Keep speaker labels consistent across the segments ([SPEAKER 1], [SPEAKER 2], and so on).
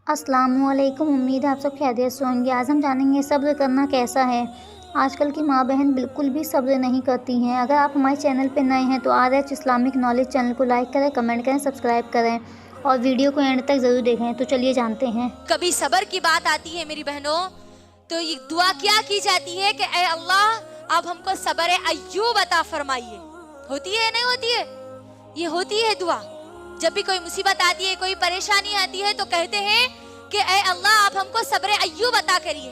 [SPEAKER 1] السلام علیکم، امید ہے آپ سب خیریت سے ہوں گے۔ آج ہم جانیں گے صبر کرنا کیسا ہے۔ آج کل کی ماں بہن بالکل بھی صبر نہیں کرتی ہیں۔ اگر آپ ہمارے چینل پہ نئے ہیں تو RH اسلامک نالج چینل کو لائک کریں، کمنٹ کریں، سبسکرائب کریں اور ویڈیو کو اینڈ تک ضرور دیکھیں۔ تو چلیے جانتے ہیں۔
[SPEAKER 2] کبھی صبر کی بات آتی ہے میری بہنوں تو یہ دعا کیا کی جاتی ہے کہ اے اللہ اب ہم کو صبر ایوب عطا فرمائیے۔ ہوتی ہے نہیں ہوتی ہے؟ یہ ہوتی ہے دعا۔ جب بھی کوئی مصیبت آتی ہے، کوئی پریشانی آتی ہے تو کہتے ہیں کہ اے اللہ آپ ہم کو صبر ایوب عطا کریے۔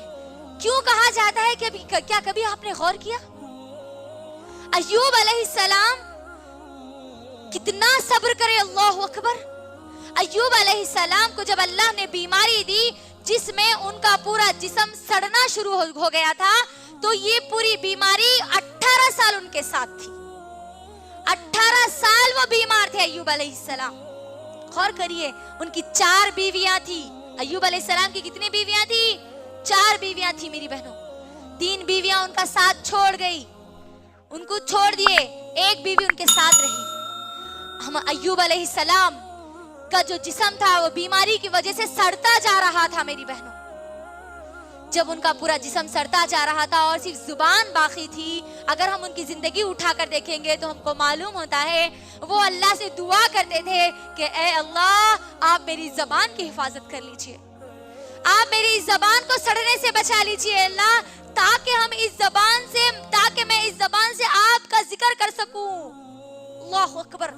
[SPEAKER 2] کیوں کہا جاتا ہے کہ کیا کبھی آپ نے غور کیا؟ ایوب علیہ السلام کتنا صبر کرے، اللہ اکبر۔ ایوب علیہ السلام کو جب اللہ نے بیماری دی جس میں ان کا پورا جسم سڑنا شروع ہو گیا تھا، تو یہ پوری بیماری 18 سال ان کے ساتھ تھی۔ 18 سال وہ بیمار تھے ایوب علیہ السلام۔ غور کریے، ان کی 4 بیویاں تھی۔ ایوب علیہ السلام کی کتنی بیویاں تھی؟ 4 بیویاں تھی میری بہنوں۔ 3 بیویاں ان کا ساتھ چھوڑ گئی، ان کو چھوڑ دیے، ایک بیوی ان کے ساتھ رہی۔ ہم ایوب علیہ السلام کا جو جسم تھا وہ بیماری کی وجہ سے سڑتا جا رہا تھا میری بہنوں۔ جب ان کا پورا جسم سڑتا جا رہا تھا اور صرف زبان باقی تھی، اگر ہم ان کی زندگی اٹھا کر دیکھیں گے تو ہم کو معلوم ہوتا ہے وہ اللہ سے دعا کرتے تھے کہ اے اللہ آپ میری زبان کی حفاظت کر لیجئے، آپ میری زبان کو سڑنے سے بچا لیجئے اللہ، تاکہ میں اس زبان سے آپ کا ذکر کر سکوں۔ اللہ اکبر۔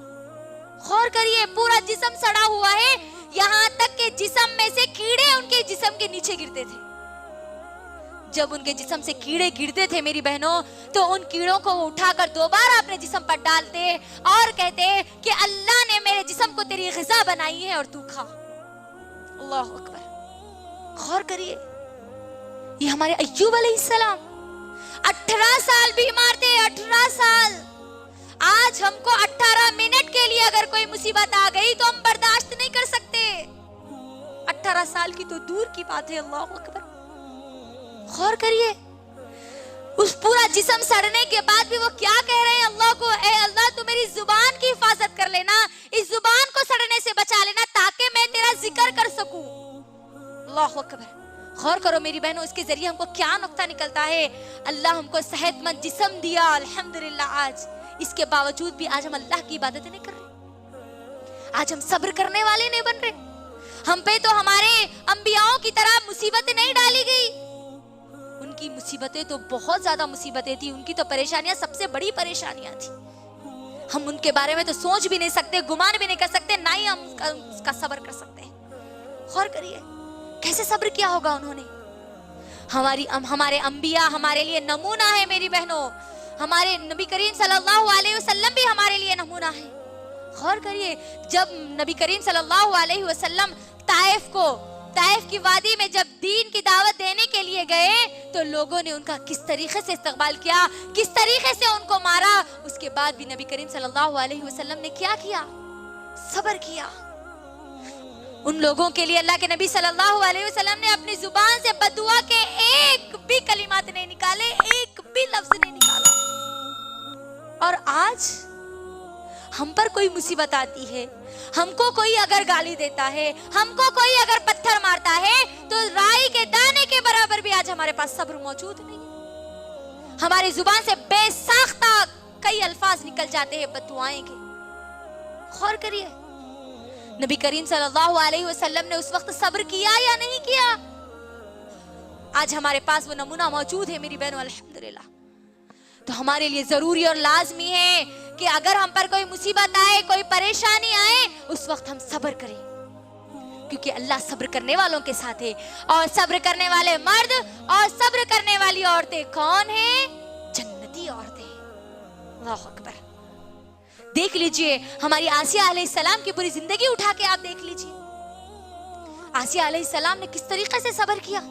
[SPEAKER 2] غور کریے، پورا جسم سڑا ہوا ہے، یہاں تک کہ جسم میں سے کیڑے ان کے جسم کے نیچے گرتے تھے۔ جب ان کے جسم سے کیڑے گرتے تھے میری بہنوں تو ان کیڑوں کو اٹھا کر دوبارہ اپنے جسم پر ڈالتے اور کہتے کہ اللہ نے میرے جسم کو تیری غذا بنائی ہے اور تو کھا۔ اللہ اکبر۔ غور کریے، یہ ہمارے ایوب علیہ السلام 18 سال بیمار تھے، 18 سال۔ آج ہم کو 18 منٹ کے لیے اگر کوئی مصیبت آ گئی تو ہم برداشت نہیں کر سکتے۔ 18 سال کی تو دور کی بات ہے، اللہ اکبر۔ غور کریے، اس پورا جسم سڑنے کے بعد بھی وہ کیا کہہ رہے ہیں اللہ کو، اے اللہ تو میری زبان کی حفاظت کر لینا، اس زبان کو سڑنے سے بچا لینا تاکہ میں تیرا ذکر کر سکوں۔ اللہ اکبر۔ غور کرو میری بہنوں، اس کے ذریعے ہم کو کیا نقطہ نکلتا ہے؟ اللہ ہم کو صحت مند جسم دیا الحمدللہ، آج اس کے باوجود بھی آج ہم اللہ کی عبادت نہیں کر رہے، آج ہم صبر کرنے والے نہیں بن رہے۔ ہم پہ تو ہمارے انبیاؤں کی طرح مصیبتیں نہیں ڈالی گئی، ان کی مصیبتیں تو بہت زیادہ مصیبتیں تھی، ان کی تو پریشانیاں سب سے بڑی پریشانیاں تھی۔ ہم ان کے بارے میں تو سوچ بھی نہیں سکتے، گمان بھی نہیں کر سکتے، نہ ہی ہم اس کا صبر کر سکتے ہیں۔ غور کریے کیسے صبر کیا ہوگا انہوں نے۔ ہمارے انبیاء ہمارے لیے نمونہ ہے میری بہنوں، ہمارے نبی کریم صلی اللہ علیہ وسلم بھی ہمارے لیے نمونہ ہے۔ غور کریے، جب نبی کریم صلی اللہ علیہ وسلم طائف کی وادی میں جب دین کی دعوت دینے کے لیے گئے تو لوگوں نے ان کا کس طریقے سے استقبال کیا، کس طریقے سے ان کو مارا، اس کے بعد بھی نبی کریم صلی اللہ علیہ وسلم نے کیا کیا؟ صبر کیا۔ ان لوگوں کے لیے اللہ کے نبی صلی اللہ علیہ وسلم نے اپنی زبان سے بددعا کے ایک بھی کلمات نہیں نکالے، ایک بھی لفظ نہیں نکالا۔ اور آج ہم پر کوئی مصیبت آتی ہے، ہم کو کوئی اگر گالی دیتا ہے، ہم کو کوئی اگر پتھر مارتا ہے تو رائی کے دانے کے برابر بھی آج ہمارے پاس صبر موجود نہیں ہے۔ ہماری زبان سے بے ساختہ کئی الفاظ نکل جاتے ہیں بددعائیں کے۔ غور کریے، نبی کریم صلی اللہ علیہ وسلم نے اس وقت صبر کیا یا نہیں کیا؟ آج ہمارے پاس وہ نمونہ موجود ہے میری بہنوں الحمدللہ۔ تو ہمارے لیے ضروری اور لازمی ہے کہ اگر ہم پر کوئی مصیبت آئے، کوئی پریشانی آئے، اس وقت ہم صبر کریں، کیونکہ اللہ صبر کرنے والوں کے ساتھ ہے۔ اور صبر کرنے والے مرد اور صبر کرنے والی عورتیں کون ہیں؟ جنتی عورتیں۔ اللہ اکبر۔ دیکھ لیجئے ہماری آسیہ علیہ السلام کی پوری زندگی اٹھا کے آپ دیکھ لیجئے، آسیہ علیہ السلام نے کس طریقے سے صبر کیا۔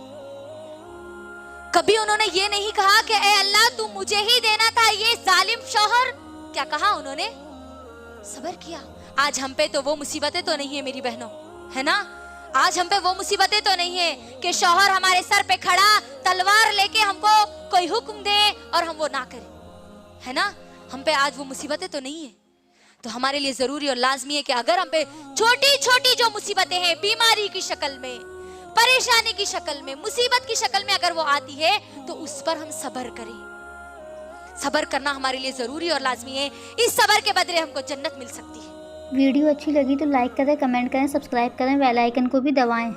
[SPEAKER 2] کبھی انہوں نے یہ نہیں کہا کہ اے اللہ تو مجھے ہی دینا تھا یہ ظالم شوہر، کیا کہا انہوں نے؟ صبر کیا۔ آج ہم پہ تو وہ مصیبتیں تو نہیں ہیں میری بہنوں، ہے نا؟ آج ہم پہ وہ مصیبتیں تو نہیں ہیں کہ شوہر ہمارے سر پہ کھڑا تلوار لے کے ہم کو کوئی حکم دے اور ہم وہ نہ کریں، ہے نا؟ ہم پہ آج وہ مصیبتیں تو نہیں ہیں۔ تو ہمارے لیے ضروری اور لازمی ہے کہ اگر ہم پہ چھوٹی چھوٹی جو مصیبتیں ہیں، بیماری کی شکل میں، پریشانی کی شکل میں، مصیبت کی شکل میں اگر وہ آتی ہے تو اس پر ہم صبر کریں. صبر کرنا ہمارے لیے ضروری اور لازمی ہے. اس صبر کے بدلے ہم کو جنت مل سکتی ہے.
[SPEAKER 1] ویڈیو اچھی لگی تو لائک کریں، کمنٹ کریں، سبسکرائب کریں، بیل آئیکن کو بھی دبائیں.